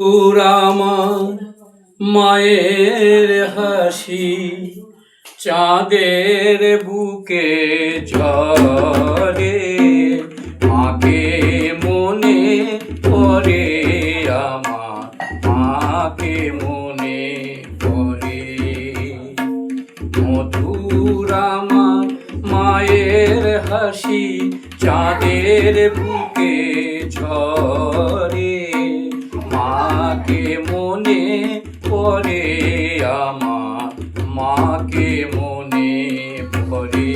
আমার মায়ের হাসি চাঁদের বুকে ঝরে, মাকে মনে পড়ে, আমার মাকে মনে পড়ে। মধুর আমার মায়ের হাসি চাঁদের বুকে ঝরে, মাকে মনে পড়ে, আমার মাকে মনে পড়ে।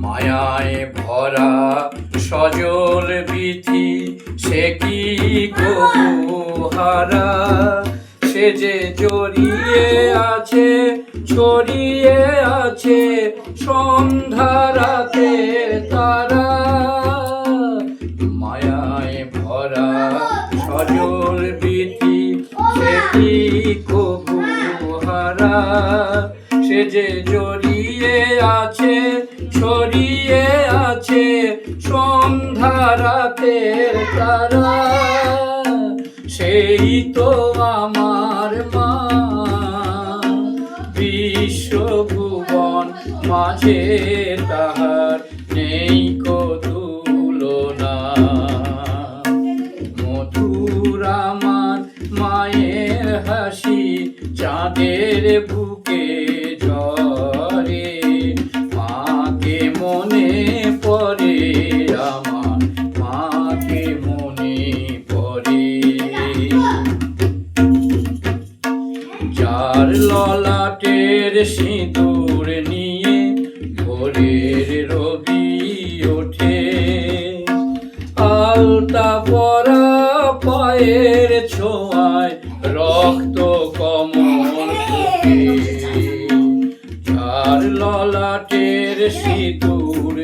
মায়ায় ভরা সজল বিধি সে কি হারা, সে যে জড়িয়ে আছে ছড়িয়ে আছে সন্ধ্যা রাতে তারা। মায়ায় ভরা সজল বিধি সে কি কবু হারা, সে যে জড়িয়ে আছে ছড়িয়ে আছে সন্ধ্যা রাতের তারা। সেই তো আমার মা, বিশ্বভুবন মাঝে তাহার নেই কো তুলনা। মধুর আমার মায়ের হাসি চাঁদের বুকে ঝরে, মাকে মনে পড়ে, আমার মাকে মনে পড়ে। যার ললাটের সিঁদুর নিয়ে ভোরের রবি ওঠে, আলতা পরা পায়ের ছোঁয়ায় রক্ত কমল ফোটে। যার ললাটের সিঁদুর